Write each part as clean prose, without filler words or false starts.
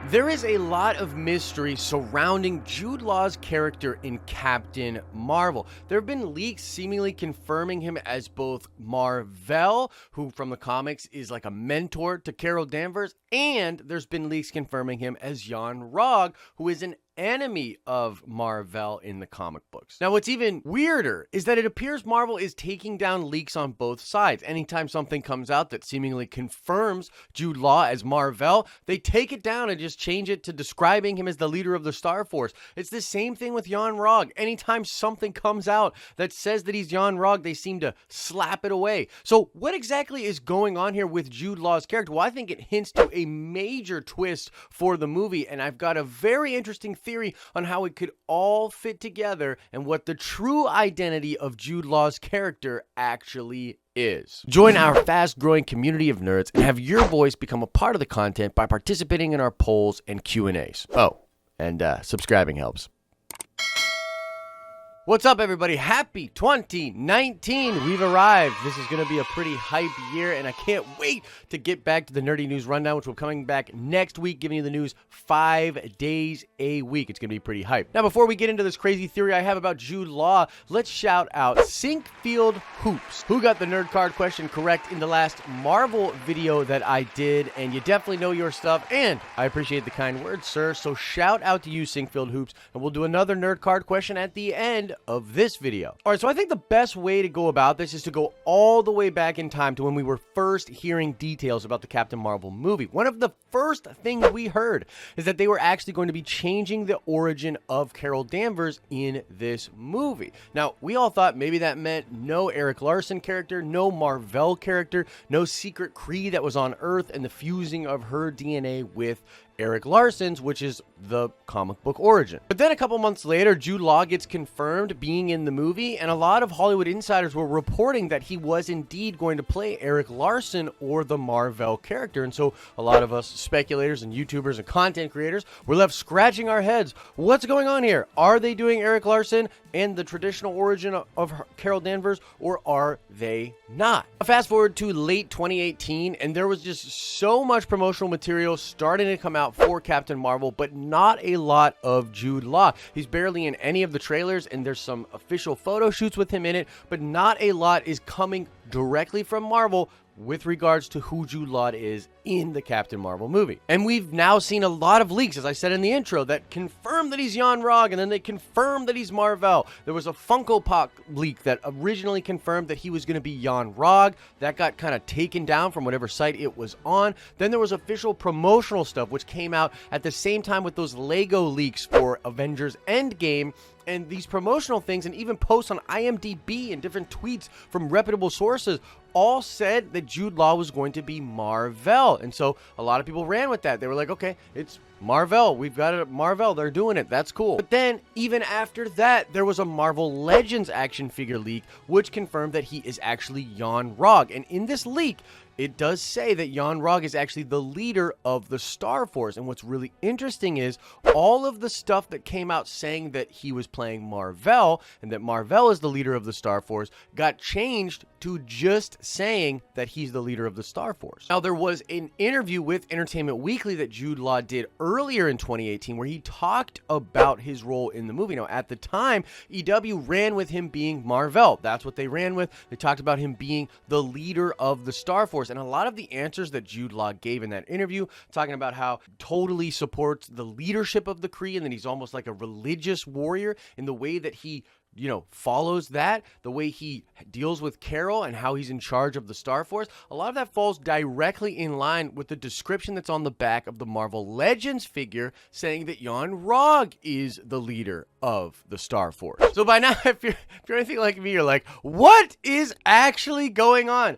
There is a lot of mystery surrounding Jude Law's character in Captain Marvel. There have been leaks seemingly confirming him as both Mar-Vell, who from the comics is like a mentor to Carol Danvers, and there's been leaks confirming him as Yon-Rogg, who is an enemy of Mar-Vell in the comic books. Now, what's even weirder is that it appears Marvel is taking down leaks on both sides. Anytime something comes out that seemingly confirms Jude Law as Mar-Vell, they take it down and just change it to describing him as the leader of the Star Force. It's the same thing with Yon-Rogg. Anytime something comes out that says that he's Yon-Rogg, they seem to slap it away. So what exactly is going on here with Jude Law's character? Well, I think it hints to a major twist for the movie, and I've got a very interesting theory on how it could all fit together and what the true identity of Jude Law's character actually is. Join our fast-growing community of nerds and have your voice become a part of the content by participating in our polls and Q&As. Oh, and subscribing helps. What's up, everybody? Happy 2019. We've arrived. This is going to be a pretty hype year, and I can't wait to get back to the Nerdy News Rundown, which will be coming back next week, giving you the news 5 days a week. It's going to be pretty hype. Now, before we get into this crazy theory I have about Jude Law, let's shout out Sinkfield Hoops, who got the nerd card question correct in the last Marvel video that I did, and you definitely know your stuff, and I appreciate the kind words, sir. So shout out to you, Sinkfield Hoops, and we'll do another nerd card question at the end of this video. All right, so I think the best way to go about this is to go all the way back in time to when we were first hearing details about the Captain Marvel movie. One of the first things we heard is that they were actually going to be changing the origin of Carol Danvers in this movie. Now, we all thought maybe that meant no Eric Larson character, no Mar-Vell character, no secret Kree that was on Earth, and the fusing of her DNA with Eric Larson's, which is the comic book origin. But then a couple months later, Jude Law gets confirmed being in the movie, and a lot of Hollywood insiders were reporting that he was indeed going to play Eric Larson or the Mar-Vell character. And so a lot of us speculators and YouTubers and content creators were left scratching our heads. What's going on here? Are they doing Eric Larson and the traditional origin of Carol Danvers, or are they not? Fast forward to late 2018, and there was just so much promotional material starting to come out for Captain Marvel, but not a lot of Jude Law. He's barely in any of the trailers, and there's some official photo shoots with him in it, but not a lot is coming directly from Marvel with regards to who Jude Law is in the Captain Marvel movie. And we've now seen a lot of leaks, as I said in the intro, that confirm that he's Yon-Rogg, and then they confirm that he's Mar-Vell. There was a Funko Pop leak that originally confirmed that he was going to be Yon-Rogg. That got kind of taken down from whatever site it was on. Then there was official promotional stuff, which came out at the same time with those Lego leaks for Avengers Endgame. And these promotional things, and even posts on IMDb and different tweets from reputable sources, all said that Jude Law was going to be Mar-Vell. And so a lot of people ran with that. They were like, okay, it's Mar-Vell. We've got it at Mar-Vell. They're doing it. That's cool. But then, even after that, there was a Marvel Legends action figure leak, which confirmed that he is actually Yon-Rogg. And in this leak, it does say that Yon-Rogg is actually the leader of the Star Force. And what's really interesting is all of the stuff that came out saying that he was playing Mar-Vell and that Mar-Vell is the leader of the Star Force got changed to just saying that he's the leader of the Star Force. Now, there was an interview with Entertainment Weekly that Jude Law did earlier in 2018 where he talked about his role in the movie. Now, at the time, EW ran with him being Mar-Vell. That's what they ran with. They talked about him being the leader of the Star Force. And a lot of the answers that Jude Law gave in that interview, talking about how totally supports the leadership of the Kree and that he's almost like a religious warrior in the way that he follows that, the way he deals with Carol and how he's in charge of the Star Force. A lot of that falls directly in line with the description that's on the back of the Marvel Legends figure saying that Yon-Rogg is the leader of the Star Force. So by now, if you're anything like me, you're like, what is actually going on?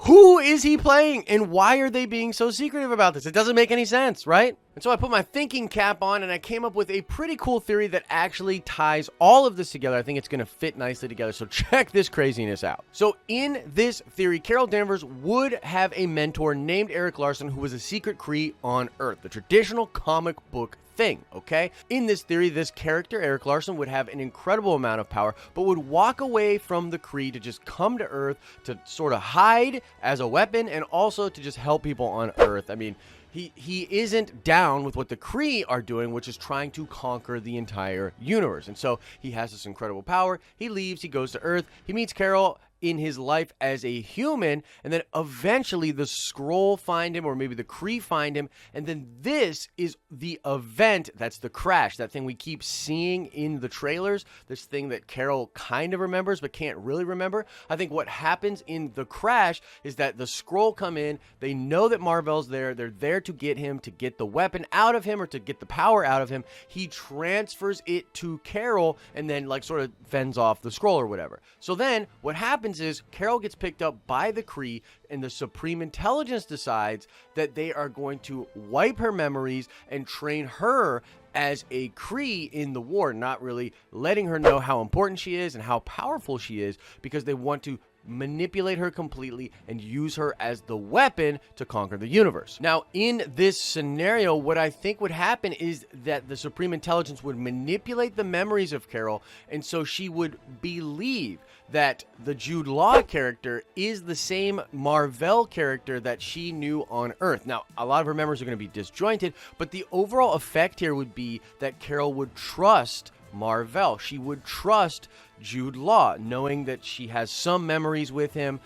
Who is he playing, and why are they being so secretive about this? It doesn't make any sense, right? And so I put my thinking cap on, and I came up with a pretty cool theory that actually ties all of this together. I think it's going to fit nicely together, so check this craziness out. So in this theory, Carol Danvers would have a mentor named Eric Larson who was a secret Kree on Earth, the traditional comic book thing, okay? In this theory, this character, Erik Larsen, would have an incredible amount of power, but would walk away from the Kree to just come to Earth to sort of hide as a weapon and also to just help people on Earth. I mean, he isn't down with what the Kree are doing, which is trying to conquer the entire universe. And so he has this incredible power. He leaves, he goes to Earth, he meets Carol in his life as a human, and then eventually the Skrull find him, or maybe the Kree find him, and then this is the event that's the crash, that thing we keep seeing in the trailers, this thing that Carol kind of remembers but can't really remember. I think what happens in the crash is that the Skrull come in, they know that Mar-Vell's there, they're there to get him, to get the weapon out of him, or to get the power out of him. He transfers it to Carol, and then like sort of fends off the Skrull or whatever. So then what happens is Carol gets picked up by the Kree, and the Supreme Intelligence decides that they are going to wipe her memories and train her as a Kree in the war, not really letting her know how important she is and how powerful she is, because they want to manipulate her completely and use her as the weapon to conquer the universe. Now, in this scenario, what I think would happen is that the Supreme Intelligence would manipulate the memories of Carol, and so she would believe that the Jude Law character is the same Mar-Vell character that she knew on Earth. Now, a lot of her memories are going to be disjointed, but the overall effect here would be that Carol would trust Mar-Vell. She would trust Jude Law, knowing that she has some memories with him,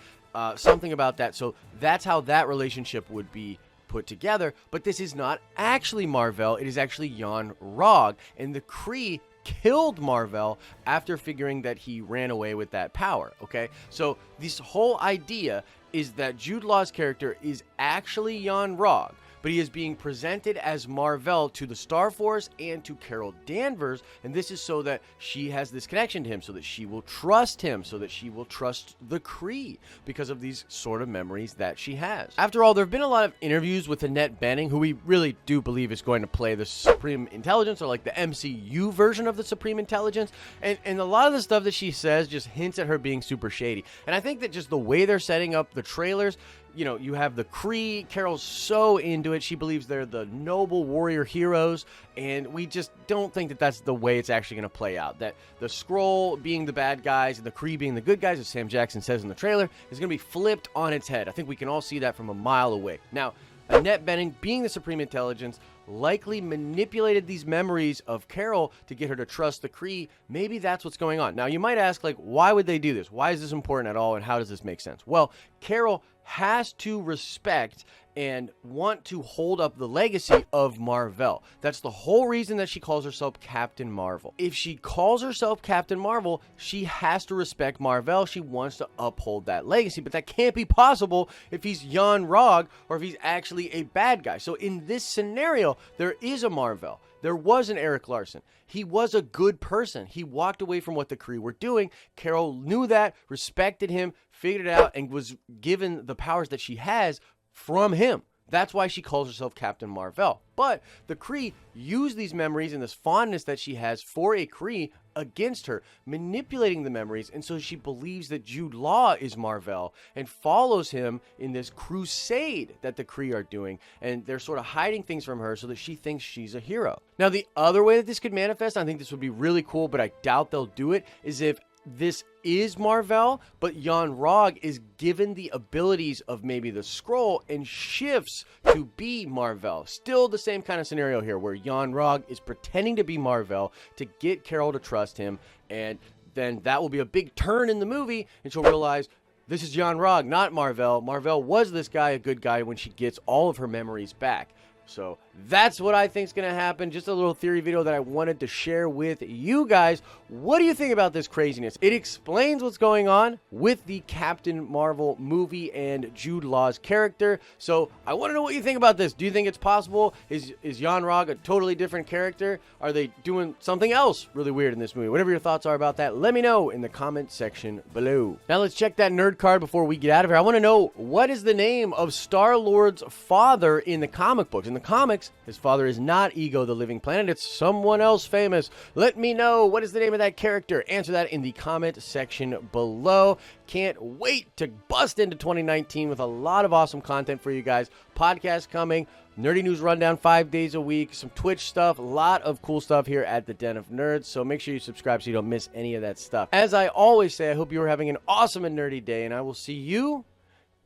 something about that. So that's how that relationship would be put together. But this is not actually Mar-Vell. It is actually Yon-Rogg, and the Kree killed Mar-Vell after figuring that he ran away with that power, okay? So this whole idea is that Jude Law's character is actually Yon-Rogg, but he is being presented as Mar-Vell to the Star Force and to Carol Danvers, and this is so that she has this connection to him, so that she will trust him, so that she will trust the Kree because of these sort of memories that she has. After all, there have been a lot of interviews with Annette Bening, who we really do believe is going to play the Supreme Intelligence, or like the MCU version of the Supreme Intelligence, and a lot of the stuff that she says just hints at her being super shady. And I think that just the way they're setting up the trailers, you know, you have the Kree. Carol's so into it. She believes they're the noble warrior heroes, and we just don't think that that's the way it's actually going to play out. That the Skrull being the bad guys and the Kree being the good guys, as Sam Jackson says in the trailer, is going to be flipped on its head. I think we can all see that from a mile away. Now, Annette Bening, being the Supreme Intelligence, likely manipulated these memories of Carol to get her to trust the Kree. Maybe that's what's going on. Now, you might ask, like, why would they do this? Why is this important at all, and how does this make sense? Well, Carol has to respect and want to hold up the legacy of Mar-Vell. That's the whole reason that she calls herself Captain Marvel. If she calls herself Captain Marvel, she has to respect Mar-Vell. She wants to uphold that legacy, but that can't be possible if he's Yon-Rogg or if he's actually a bad guy. So in this scenario, there is a Mar-Vell. There was an Erik Larsen. He was a good person. He walked away from what the Kree were doing. Carol knew that, respected him, figured it out, and was given the powers that she has from him. That's why she calls herself Captain Mar-Vell. But the Kree use these memories and this fondness that she has for a Kree against her, manipulating the memories, and so she believes that Jude Law is Mar-Vell and follows him in this crusade that the Kree are doing, and they're sort of hiding things from her so that she thinks she's a hero. Now, the other way that this could manifest, I think this would be really cool, but I doubt they'll do it, is if this is Mar-Vell, but Yon-Rogg is given the abilities of maybe the Skrull and shifts to be Mar-Vell. Still the same kind of scenario here, where Yon-Rogg is pretending to be Mar-Vell to get Carol to trust him, and then that will be a big turn in the movie, and she'll realize this is Yon-Rogg, not Mar-Vell. Mar-Vell was this guy, a good guy, when she gets all of her memories back. So that's what I think is going to happen. Just a little theory video that I wanted to share with you guys. What do you think about this craziness? It explains what's going on with the Captain Marvel movie and Jude Law's character. So I want to know what you think about this. Do you think it's possible? Is Yon-Rogg a totally different character? Are they doing something else really weird in this movie? Whatever your thoughts are about that, let me know in the comment section below. Now let's check that nerd card before we get out of here. I want to know, what is the name of Star-Lord's father in the comic books? in the comics, his father is not Ego the Living Planet. It's someone else famous. Let me know, what is the name of that character? Answer that in the comment section below. Can't wait to bust into 2019 with a lot of awesome content for you guys. Podcast coming, Nerdy News Rundown 5 days a week, some Twitch stuff, a lot of cool stuff here at the Den of Nerds. So make sure you subscribe so you don't miss any of that stuff. As I always say, I hope you are having an awesome and nerdy day, and I will see you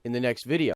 in the next video.